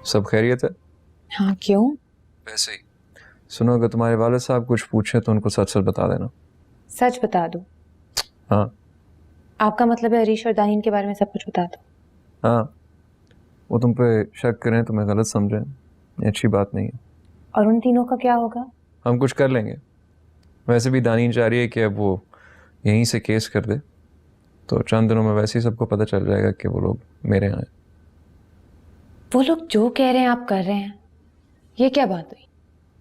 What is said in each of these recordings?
सब खैरियत है? हाँ, क्यों? वैसे ही। सुनो, अगर तुम्हारे वालिद साहब कुछ पूछे तो उनको सच सच बता देना। सच बता दूं? हाँ आपका मतलब है हरीश और दानिन के बारे में सब कुछ बता दो? हाँ, वो तुम पे शक करें, तुम्हें गलत समझें, ये अच्छी बात नहीं है। और उन तीनों का क्या होगा? हम कुछ कर लेंगे। वैसे भी दानीन चाह रही है कि अब वो यहीं से केस कर दे, तो चंद दिनों में वैसे ही सबको पता चल जाएगा कि वो लोग मेरे यहाँ हैं। वो लोग जो कह रहे हैं आप कर रहे हैं, ये क्या बात हुई?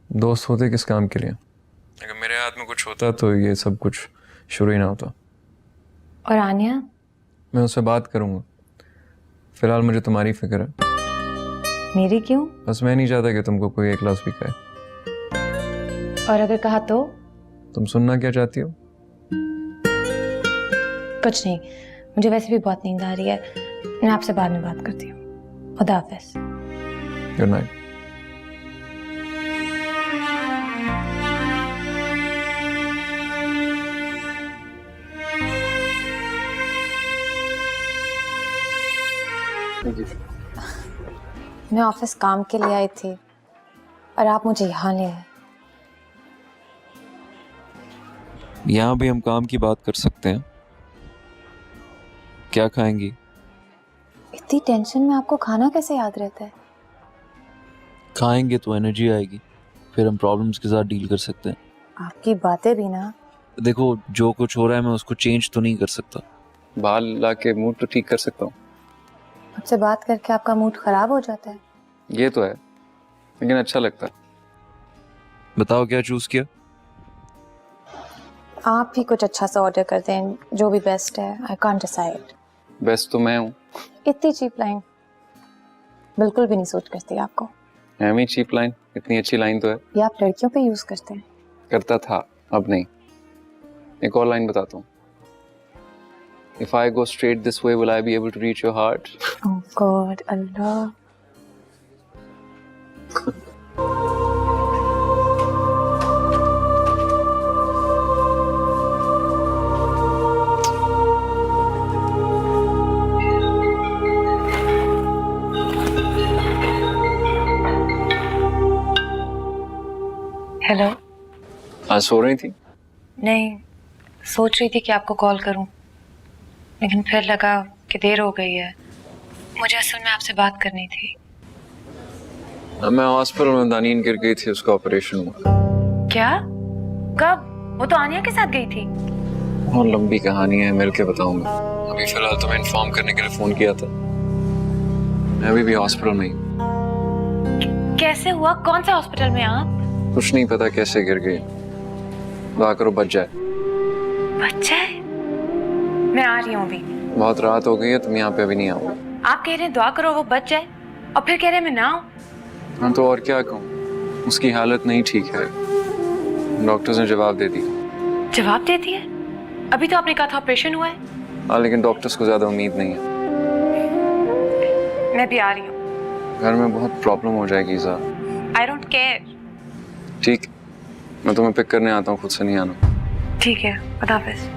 दोस्त होते किस काम के लिए? अगर मेरे हाथ में कुछ होता तो ये सब कुछ शुरू ही ना होता। और आन्या? मैं उससे बात करूँगा। फिलहाल मुझे तुम्हारी फिक्र है। मेरी क्यों? बस मैं नहीं चाहता कि तुमको कोई एक लफ्ज़ भी कहे। और अगर कहा तो? तुम सुनना क्या चाहती हो? कुछ नहीं, मुझे वैसे भी बहुत नींद आ रही है। मैं आपसे बाद में बात करती हूँ। खुदा हाफिज। Good night. मैं ऑफिस काम के लिए आई थी और आप मुझे यहाँ ले आए। यहाँ भी हम काम की बात कर सकते हैं। क्या खाएंगी? इतनी टेंशन में आपको खाना कैसे याद रहता है? खाएंगे तो एनर्जी आएगी, फिर हम प्रॉब्लम्स के साथ डील कर सकते हैं। आपकी बातें भी ना। देखो, जो कुछ हो रहा है मैं उसको चेंज तो नहीं कर सकता, बाहर ला के मूड तो ठीक कर सकता हूँ। आपसे बात करके आपका मूड खराब हो जाता है। ये तो है, लेकिन अच्छा लगता है। बताओ क्या चूज किया? आप ही कुछ अच्छा सा ऑर्डर कर दें, जो भी बेस्ट है। I can't decide. बेस्ट तो मैं हूँ। इतनी चीप लाइन बिल्कुल भी नहीं सूट करती आपको। एमी चीप लाइन इतनी अच्छी लाइन तो है। ये आप लड़कियों पे यूज करते हैं। करता था, अब नहीं। एक और लाइन बताता हूँ। If I go straight this way, will I be able to reach your heart? Oh God, Allah. Hello. आज सो रही थी? नहीं, सोच रही थी कि आपको कॉल करूं, लेकिन फिर लगा कि देर हो गई है। मुझे असल में आपसे बात करनी थी। मैं हॉस्पिटल में, दानीन गिर गई थी, उसका ऑपरेशन हुआ। क्या? कब? वो तो आनिया के साथ गई थी। बहुत लंबी कहानी है, मिल के बताऊंगा। अभी फिलहाल तुम्हें इन्फॉर्म करने के लिए फोन किया था। मैं अभी भी हॉस्पिटल में ही। कैसे हुआ? कौन से हॉस्पिटल में आप? कुछ नहीं पता कैसे गिर गई। दुआ करो बच जाए। बच्चा है? मैं आ रही हूँ अभी। बहुत रात हो गई है, तुम यहाँ पे अभी नहीं आओ। आप कह रहे हैं दुआ करो वो बच जाए, और फिर कह रहे हैं मैं ना आऊं। हाँ तो और क्या कहूँ, उसकी हालत नहीं ठीक है। डॉक्टर्स ने जवाब दे दी। जवाब दे दिया? अभी तो आपने कहा था ऑपरेशन हुआ है। हाँ, लेकिन डॉक्टर्स को ज्यादा उम्मीद नहीं है। मैं भी आ रही हूँ। घर में बहुत प्रॉब्लम हो जाएगी ज़ा। I don't care. ठीक, मैं तुम्हें पिक करने आता हूँ, खुद से नहीं आना। ठीक है, खुदा हाफिज।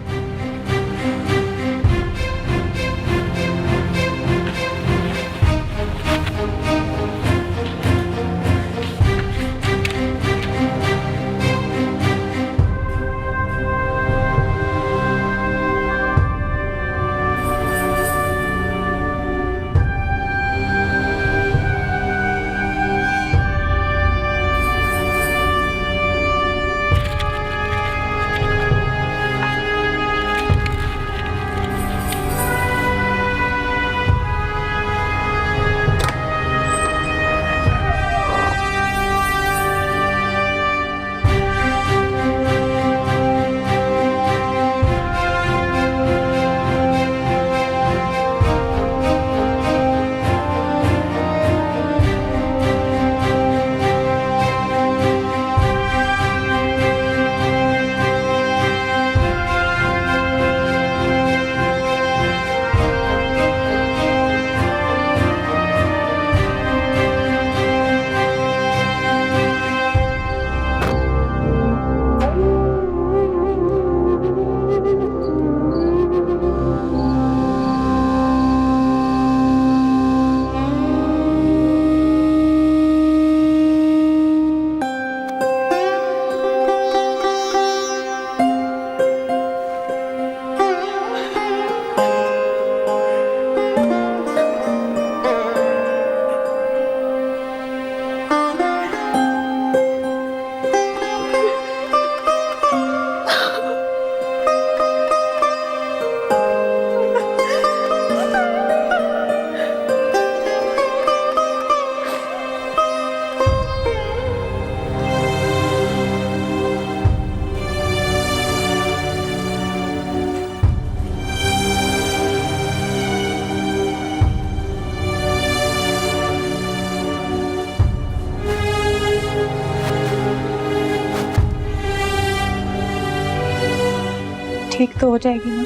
ठीक तो हो जाएगी ना?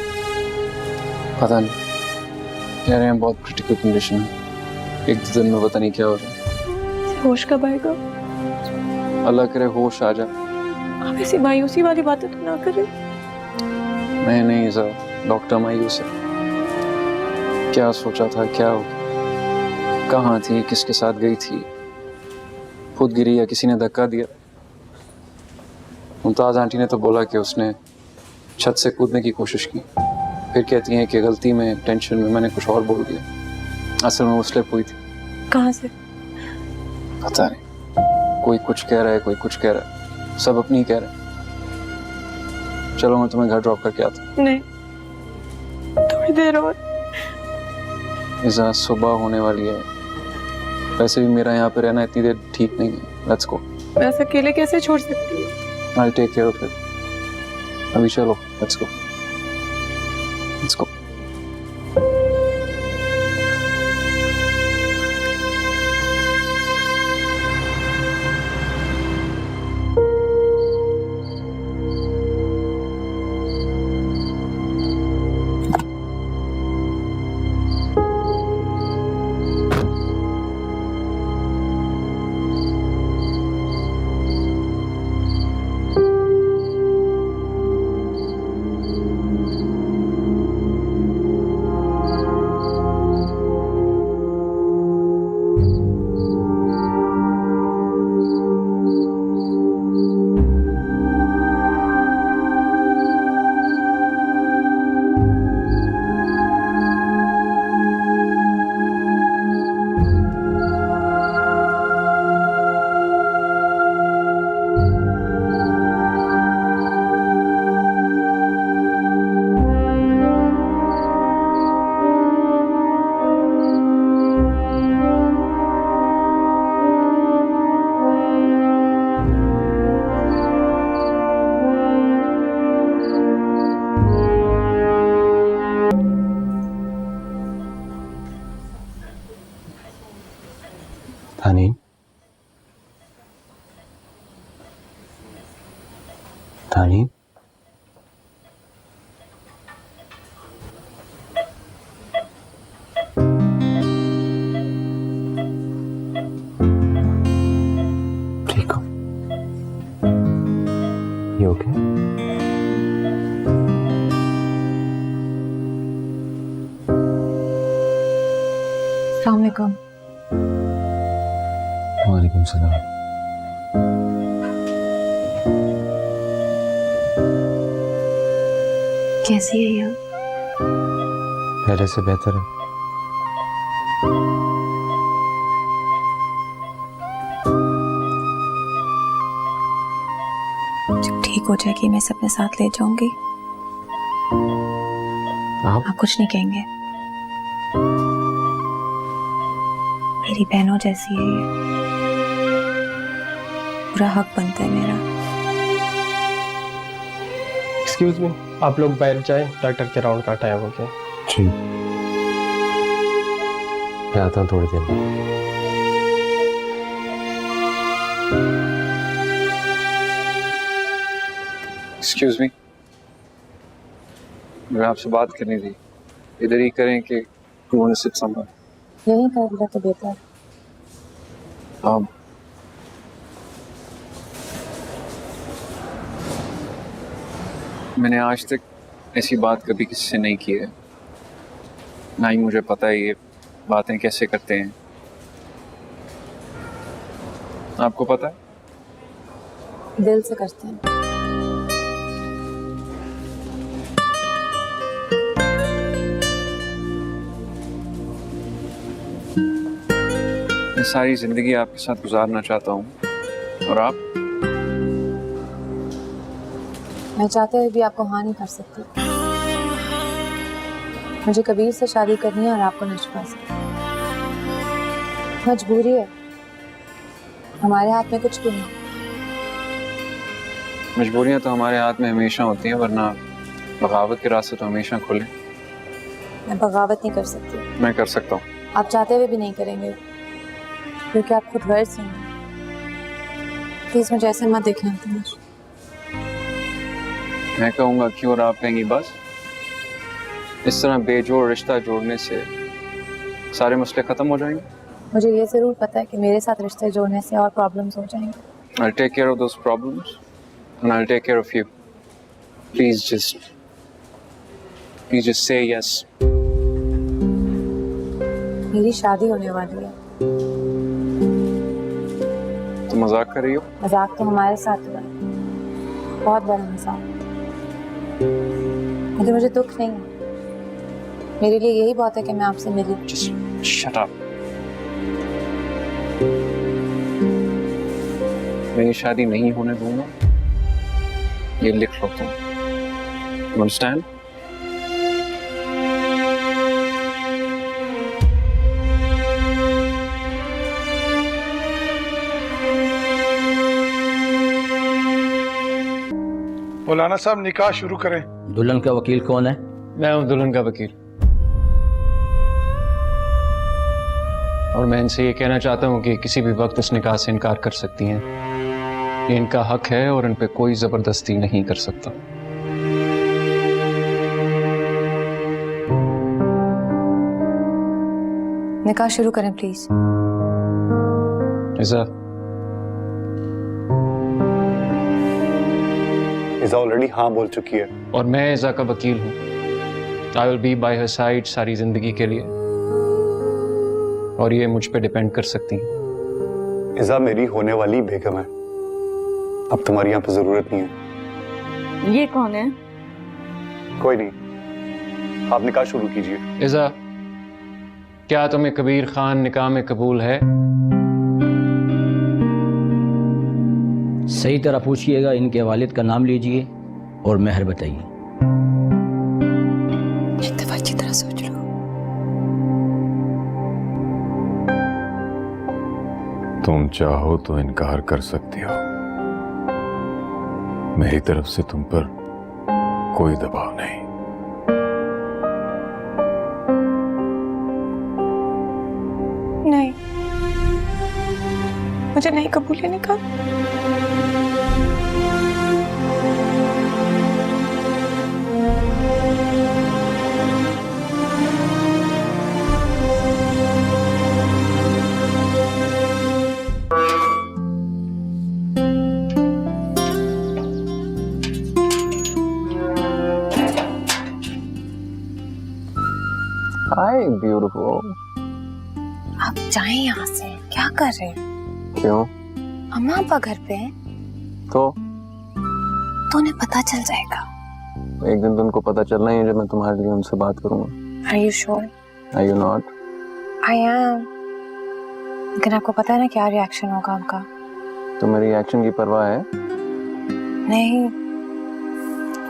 पता नहीं, कह रहे हैं बहुत क्रिटिकल कंडीशन है, 1-2 दिन में पता नहीं क्या हो जाए। होश कब आएगा? अल्लाह करे होश आ जाए। आप ऐसी मायूसी वाली बातें तो ना करें। नहीं सर, डॉक्टर मायूस है। क्या सोचा था, क्या हो गया, कहाँ थी, किसके साथ गई थी, खुद गिरी या किसी ने धक्का दिया? मुमताज आंटी ने तो बोला कि उसने छत से कूदने की कोशिश की, फिर कहती हैं कि गलती में टेंशन में मैंने कुछ और बोल दिया, असल में वो स्लिप हुई थी। कहाँ से? पता नहीं, कोई कुछ कह रहा है, कोई कुछ कह रहा है, सब अपनी ही कह रहे हैं। चलो मैं तुम्हें घर ड्रॉप करके आता हूँ। नहीं, थोड़ी देर और। इज़ा सुबह होने वाली है, वैसे भी मेरा यहाँ पे रहना इतनी देर ठीक नहीं है। Let's go. मैं ऐसे अकेले कैसे छोड़ सकती हूँ? I'll take care of it। अभी चलो, let's go, let's go. Tanzeem, Tanzeem, ठीक हो? You okay? अस्सलाम वालेकुम। वालेकुम सलाम। कैसी है ये? पहले से बेहतर है। जब ठीक हो जाएगी मैं इसे अपने साथ ले जाऊंगी। आप कुछ नहीं कहेंगे? मेरी बहनों जैसी है ये, पूरा हक बनता है मेरा। एक्सक्यूज मी, आप लोग बाहर जाएं, डॉक्टर के राउंड का टाइम हो गया। ठीक, मैं आता हूँ थोड़ी देर में। एक्सक्यूज मी, मैं आपसे बात करनी थी। इधर ही करें कि you want to sit somewhere? यही कर लिया तो बेहतर। मैंने आज तक ऐसी बात कभी किसी से नहीं की है, ना ही मुझे पता है ये बातें कैसे करते हैं। आपको पता है? दिल से करते हैं। मैं सारी जिंदगी आपके साथ गुजारना चाहता हूँ, और आप? मैं चाहते हुए भी आपको हाँ नहीं कर सकती। मुझे कबीर से शादी करनी है और आपको नहीं छुपा सकती। मजबूरी है, हमारे हाथ में कुछ भी नहीं। मजबूरियां तो हमारे हाथ में हमेशा होती हैं, वरना बगावत के रास्ते तो हमेशा खुले। मैं बगावत नहीं कर सकती। मैं कर सकता हूँ। आप चाहते हुए भी नहीं करेंगे, क्योंकि आप खुद गर्ज से हैं। प्लीज मुझे ऐसे मत देखना। मैं कहूँगा क्यों और आप कहेंगी बस। इस तरह बेजोड़ रिश्ता जोड़ने से सारे मसले खत्म हो जाएंगे। मुझे ये ज़रूर पता है कि मेरे साथ रिश्ते जोड़ने से और प्रॉब्लम्स हो जाएंगे। I'll take care of those problems and I'll take care of you. Please just say yes. मेरी शादी होने वाली है। तुम मजाक कर रही हो? मजाक तो हमारे साथ हुआ है, बहुत बड़ा मजाक। लेकिन मुझे दुख नहीं है, मेरे लिए यही बहुत है कि मैं आपसे मिली। Just shut up. मैं ये शादी नहीं होने दूंगा, ये लिख लो तुम। You understand? मौलाना साहब निकाह शुरू करें। दुल्हन का वकील कौन है? मैं हूं दुल्हन का वकील और मैं इनसे ये कहना चाहता हूं कि किसी भी वक्त इस निकाह से इनकार कर सकती हैं। ये इनका हक है और इन पे कोई जबरदस्ती नहीं कर सकता। निकाह शुरू करें प्लीज। इज़ा ऑलरेडी हाँ बोल चुकी है। और मैं इज़ा का वकील हूँ। I will be bye her side सारी जिंदगी के लिए और ये मुझ पे डिपेंड कर सकती हैं। इज़ा मेरी होने वाली बेगम है, अब तुम्हारी यहाँ पे जरूरत नहीं है। ये कौन है? कोई नहीं, आप निकाह शुरू कीजिए। इज़ा, क्या तुम्हें कबीर खान निकाह में कबूल है? सही तरह पूछिएगा, इनके वालिद का नाम लीजिए और महर बताइए। एक दफा अच्छी तरह सोच लो। तुम चाहो तो इनकार कर सकती हो, मेरी तरफ से तुम पर कोई दबाव नहीं। नहीं, मुझे नहीं कबूल है निकाह। हाय ब्यूटीफुल। आप जाएं यहाँ से, क्या कर रहे हैं? क्यों? अम्मा अब्बा घर पे हैं तो तो उन्हें पता चल जाएगा। एक दिन तुमको पता चलना ही है जब मैं तुम्हारे लिए उनसे बात करूंगा। Are you sure? Are you not? I am. लेकिन आपको पता है ना क्या रिएक्शन होगा उनका? तो मेरी रिएक्शन की परवाह है? नहीं,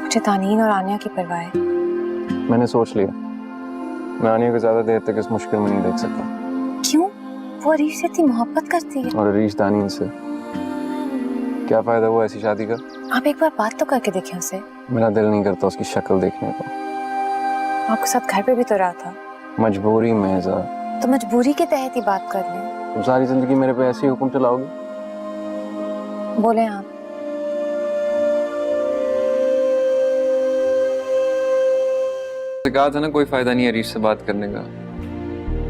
मुझे तानीन और आनिया की परवाह है। मैंने सोच लिया, मैं आनिया को ज्यादा देर तक इस मुश्किल में नहीं देख सकता। क्यों? वो अरीश से इतनी मोहब्बत करती है। और अरीश दानीन से क्या फायदा हुआ ऐसी शादी का? आप एक बार बात तो करके देखें उसे। मेरा दिल नहीं करता उसकी शक्ल देखने को। आपके साथ घर पे भी तो रहा था। मजबूरी में जा। तो मजबूरी के तहत ही बात कर लें। तुम सारी जिंदगी मेरे पे ऐसे ही हुक्म चलाओगे? बोले आप। कहा था ना कोई फायदा नहीं है अरीश से बात करने का।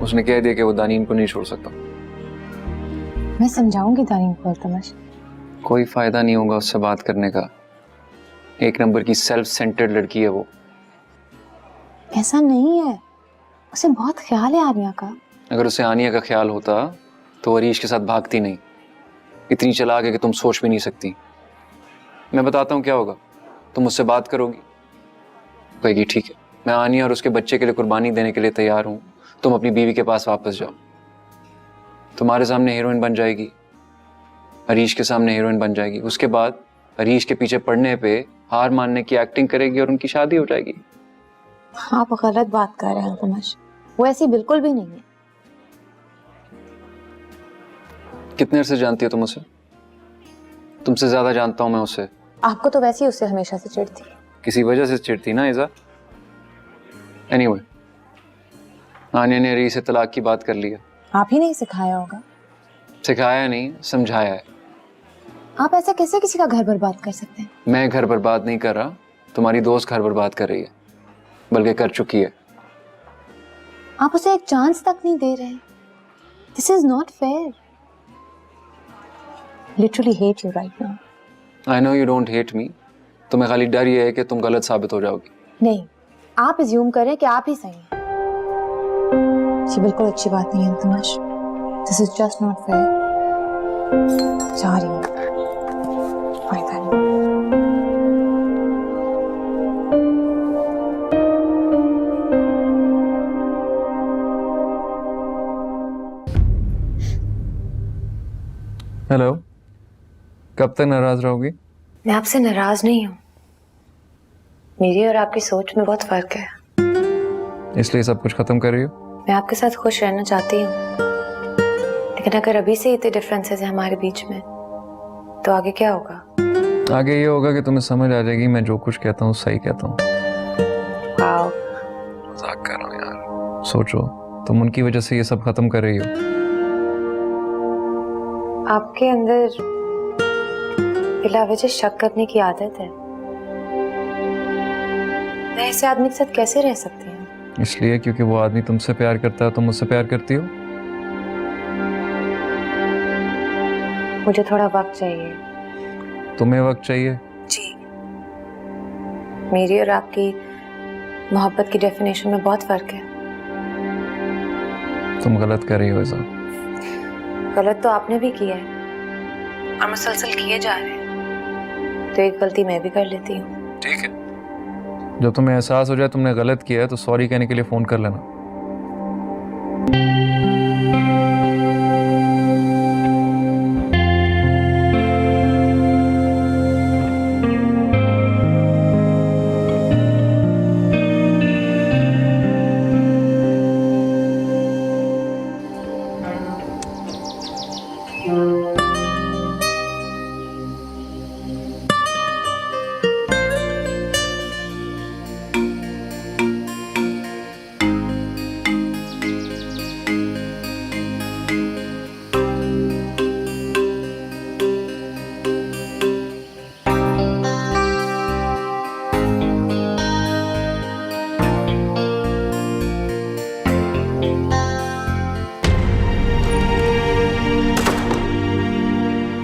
उसने कह दिया कि वो दानीन को नहीं छोड़ सकता। मैं समझाऊंगी दानीन को अल्तमश। कोई फायदा नहीं होगा उससे बात करने का। एक नंबर की सेल्फ सेंटर्ड लड़की है वो। ऐसा नहीं है, उसे बहुत ख्याल है आनिया का। अगर उसे आनिया का ख्याल होता तो अरीश के साथ भागती नहीं। इतनी चालाक है कि तुम सोच भी नहीं सकती। मैं बताता हूँ क्या होगा। तुम मुझसे बात करोगी, कहेगी ठीक है मैं आनिया और उसके बच्चे के लिए कुर्बानी देने के लिए तैयार हूँ, तुम अपनी बीवी के पास वापस जाओ। तुम्हारे सामने हीरोइन बन जाएगी, अरीश के सामने हीरोइन बन जाएगी। उसके बाद अरीश के पीछे पड़ने पे हार मानने की एक्टिंग करेगी और उनकी शादी हो जाएगी। आप गलत बात कर रहे हैं अल्तमश, वो ऐसी बिल्कुल भी नहीं है। कितने अरसे जानती हो तुम उसे? तुमसे ज्यादा जानता हूं मैं उसे। आपको तो वैसे ही उससे हमेशा से चिढ़ती है। किसी वजह से चिढ़ती ना इज़ा। एनीवे, आनिया ने अरीश से तलाक की बात कर ली है। आप ही नहीं सिखाया होगा। सिखाया नहीं, समझाया है। आप ऐसे कैसे किसी का घर बर्बाद कर सकते हैं? मैं घर बर्बाद नहीं कर रहा, तुम्हारी दोस्त घर बर्बाद कर रही है, बल्कि कर चुकी है। आप उसे एक चांस तक नहीं दे रहे। This is not fair. Literally hate you right now. I know you don't hate me, तुम्हें खाली डर ये है कि तुम गलत साबित हो जाओगी। नहीं, आप अज्यूम करें कि आप ही सही हैं। ये बिल्कुल अच्छी बात नहीं है तमाश। This is just not fair. जा रही हूँ। फायदा नहीं। हेलो, कब तक नाराज रहोगी? मैं आपसे नाराज नहीं हूँ। मेरी और आपकी सोच में बहुत फर्क है। इसलिए सब कुछ खत्म कर रही हो? मैं आपके साथ खुश रहना चाहती हूँ, लेकिन अगर अभी से इतने डिफरेंसेस हैं हमारे बीच में, तो आगे क्या होगा? आगे ये होगा कि तुम्हें समझ आ जाएगी मैं जो कुछ कहता हूँ सही कहता हूँ। वाओ। मजाक कर रहा हूँ यार। सोचो, तुम उनकी वजह से ये सब खत्म कर रही हो। आपके अंदर बिला वजह शक करने की आदत है। मैं ऐसे आदमी के साथ कैसे रह सकती हूँ? इसलिए क्योंकि वो आदमी तुमसे प्यार करता है, तुम मुझसे प्यार करती हो। मुझे थोड़ा वक्त चाहिए। तुम्हें वक्त चाहिए? जी। मेरी और आपकी मोहब्बत की डेफिनेशन में बहुत फर्क है। तुम गलत कर रही हो ऐसा। गलत तो आपने भी किया है और मुसलसल किए जा रहे हैं, तो एक गलती मैं भी कर लेती हूँ। ठीक है, जब तुम्हें एहसास हो जाए तुमने गलत किया है तो सॉरी कहने के लिए फोन कर लेना।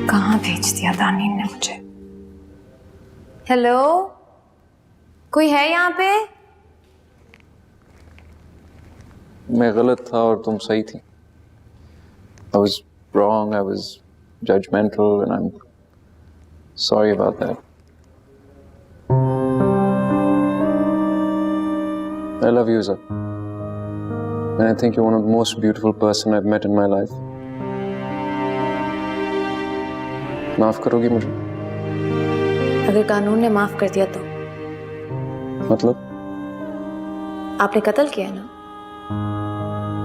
कहाँ भेज दिया दानिश ने मुझे? हेलो, कोई है यहाँ पे? मैं गलत था और तुम सही थी। I was wrong, I was judgmental and I'm sorry about that. I love you, Zah. And I think you're one of the most beautiful person I've met in my life. माफ करोगी मुझे? अगर कानून ने माफ कर दिया तो? मतलब? आपने कत्ल किया ना?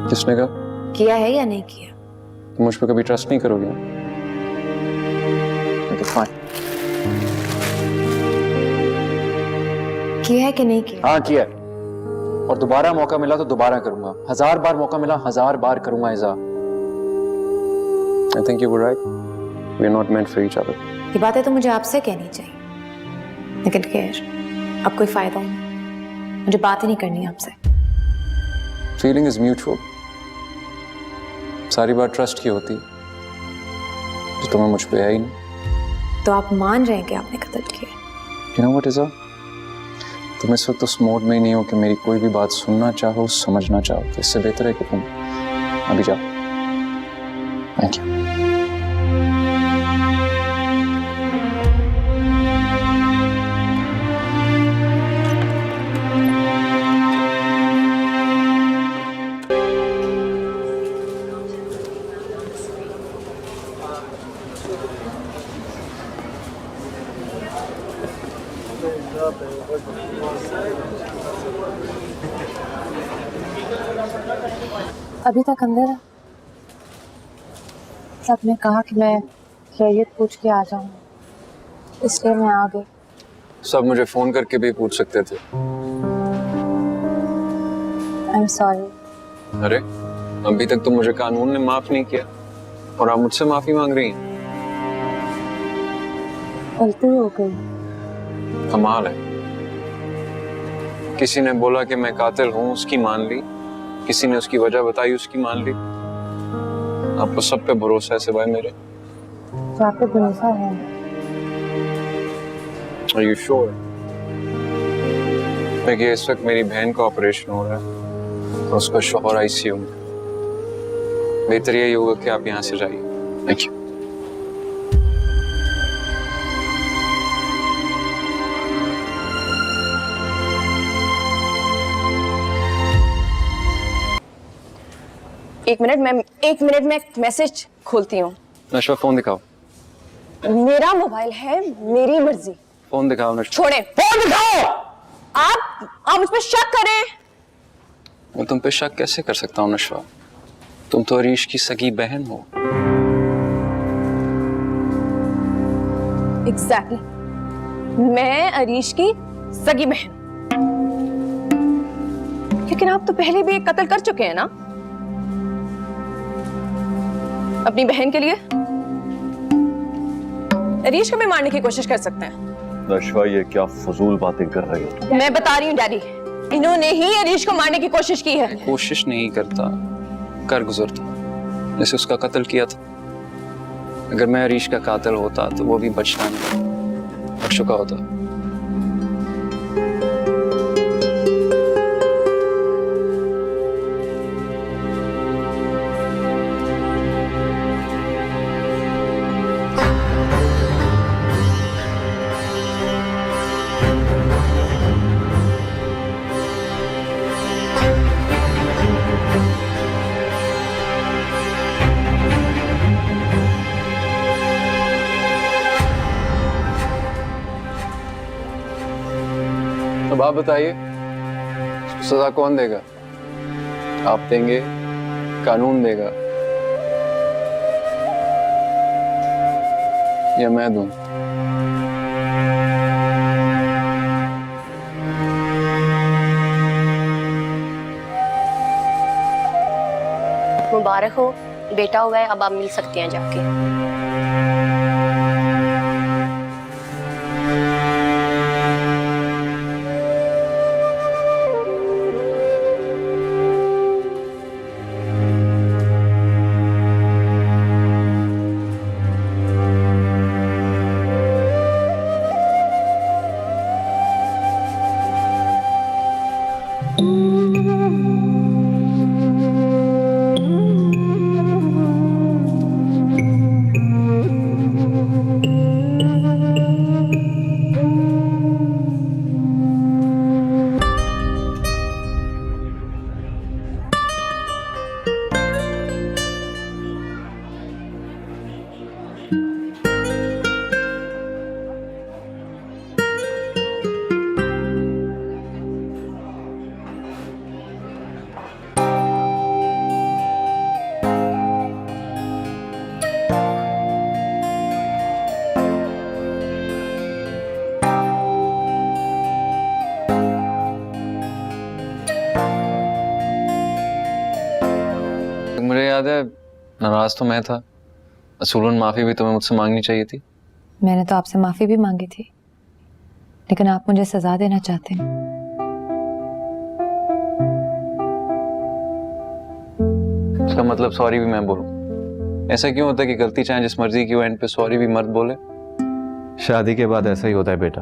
किसने कहा? किया है या नहीं किया? तुम मुझ पर कभी ट्रस्ट नहीं करोगी? Okay, fine. किया है कि नहीं किया? हाँ किया है। और दोबारा मौका मिला तो दोबारा करूंगा। 1000 बार मौका मिला 1000 बार करूंगा ऐसा। I think you were right. We're not meant for each other. ये बातें तो मुझे आपसे कहनी चाहिए, लेकिन खैर अब कोई फायदा नहीं। मुझे बात ही नहीं करनी आपसे। Feeling is mutual. सारी बात ट्रस्ट की होती है, जो तुम्हें मुझ पे है ही नहीं। तो आप मान रहे हैं कि आपने कत्ल किया? You know what, Iza? तुम इस वक्त उस मोड में ही नहीं हो कि मेरी कोई भी बात सुनना चाहो, समझना चाहो। तो इससे बेहतर है कि तुम अभी जाओ। Thank you. अभी तक अंदर है। सबने कहा कि मैं खैरियत पूछ के आ जाऊँ, इसलिए मैं आ गई। सब मुझे फोन करके भी पूछ सकते थे। I am sorry. अरे अभी तक तो मुझे कानून ने माफ नहीं किया और आप मुझसे माफी मांग रही हैं। गलती हो गई। कमाल है, किसी ने बोला कि मैं कातिल हूं, उसकी मान ली। किसी ने उसकी वजह बताई, उसकी मान ली। आपको सब पे भरोसा है सिवाय मेरे। तो आप पे भरोसा है? Are you sure? देखिए इस वक्त मेरी बहन का ऑपरेशन हो रहा है, तो उसका शौहर आईसीयू में। बेहतर यही होगा कि आप यहाँ से जाइए। Thank you. एक मिनट में मैसेज खोलती हूँ। नशवा फोन दिखाओ। मेरा मोबाइल है, मेरी मर्जी। फोन दिखाओ नशवा। छोड़े, फोन दिखाओ। आप मुझ पर शक करें। मैं तुम पे शक कैसे कर सकता हूँ नशवा? तुम तो अरीश की सगी बहन हो। एग्जैक्टली, मैं अरीश की सगी बहन। लेकिन आप तो पहले भी एक कत्ल कर चुके हैं ना, अपनी बहन के लिए। अरीश को भी मारने की कोशिश कर सकते हैं। नशवा, ये क्या फजूल बातें कर रहे हो तुम? मैं बता रही हूँ डैडी, इन्होंने ही अरीश को मारने की कोशिश की है। कोशिश नहीं करता, कर गुजरता, जैसे उसका कत्ल किया था। अगर मैं अरीश का कातिल होता तो वो भी बचना नहीं, मर चुका होता। अब आप बताइए, सजा कौन देगा? आप देंगे, कानून देगा, या मैं दूं? मुबारक हो, बेटा हुआ है, अब आप मिल सकते हैं जाके। मुझे याद है, नाराज तो मैं था। असूलन माफी भी तुम्हें मुझसे मांगनी चाहिए थी। मैंने तो आपसे माफी भी मांगी थी, लेकिन आप मुझे सजा देना चाहते हैं। इसका मतलब सॉरी भी मैं बोलूं? ऐसा क्यों होता है कि गलती चाहे जिस मर्जी की हो, एंड पे सॉरी भी मर्द बोले? शादी के बाद ऐसा ही होता है बेटा,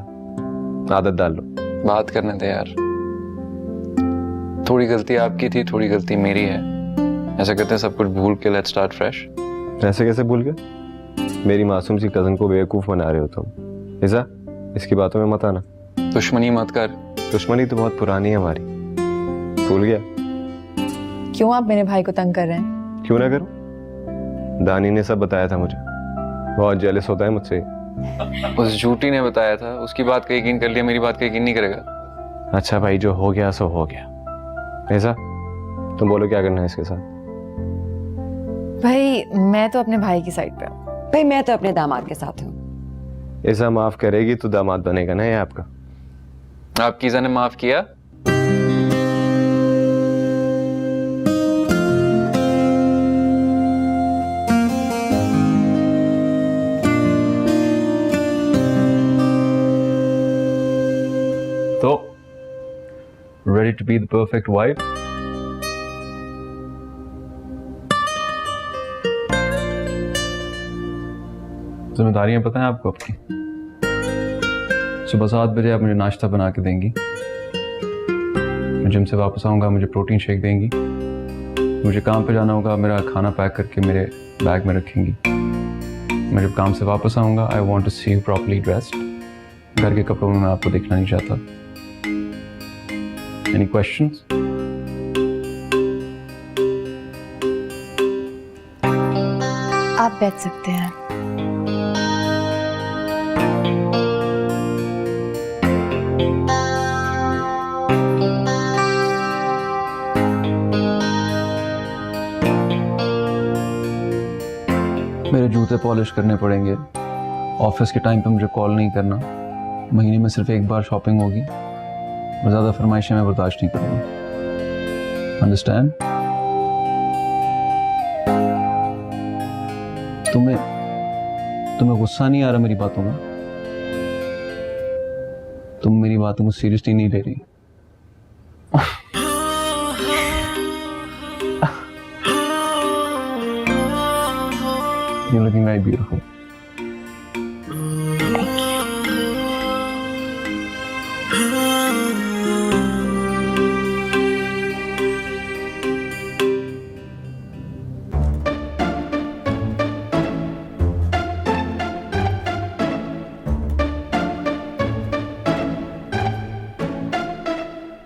आदत डाल लो। बात करने दे यार। थोड़ी गलती आपकी थी, थोड़ी गलती मेरी है। ऐसा कहते हैं सब कुछ भूल के लेट्स स्टार्ट फ्रेश। ऐसे कैसे भूल गए? मेरी मासूम सी कजन को बेवकूफ बना रहे हो तुम। इज़ा, इसकी बातों में मत आना। दुश्मनी मत कर। दुश्मनी तो बहुत पुरानी है हमारी, भूल गया? क्यों आप मेरे भाई को तंग कर रहे हैं? क्यों ना करूं? दानी ने सब बताया था मुझे, बहुत जेलस होता है मुझसे। उस झूठी ने बताया था, उसकी बात का यकीन कर लिया, मेरी बात का यकीन नहीं करेगा। अच्छा भाई, जो हो गया सो हो गया। ऐसा तुम बोलो क्या करना है इसके साथ? भाई मैं तो अपने भाई की साइड पे हूँ। भाई मैं तो अपने दामाद के साथ हूँ। ऐसा माफ करेगी तो दामाद बनेगा ना ये आपका। आपकी ईज़ा ने माफ किया? तो to be the perfect wife. जिम्मेदारियां पता है आपको आपकी? सुबह 7 बजे आप मुझे नाश्ता बना के देंगी, मैं जिम से वापस आऊंगा, मुझे प्रोटीन शेक देंगी, मुझे काम पे जाना होगा, मेरा खाना पैक करके मेरे बैग में रखेंगी। मैं जब काम से वापस आऊंगा, I want to see you properly dressed. घर के कपड़ों में मैं आपको देखना नहीं चाहता। Any questions? आप बैठ सकते हैं। मेरे जूते पॉलिश करने पड़ेंगे, ऑफिस के टाइम पे मुझे कॉल नहीं करना, महीने में सिर्फ एक बार शॉपिंग होगी और ज़्यादा फरमाइशें मैं बर्दाश्त नहीं करूँगा। अंडरस्टैंड? तुम्हें गुस्सा नहीं आ रहा मेरी बातों में? तुम मेरी बातों को सीरियसली नहीं ले रही? You're looking very beautiful.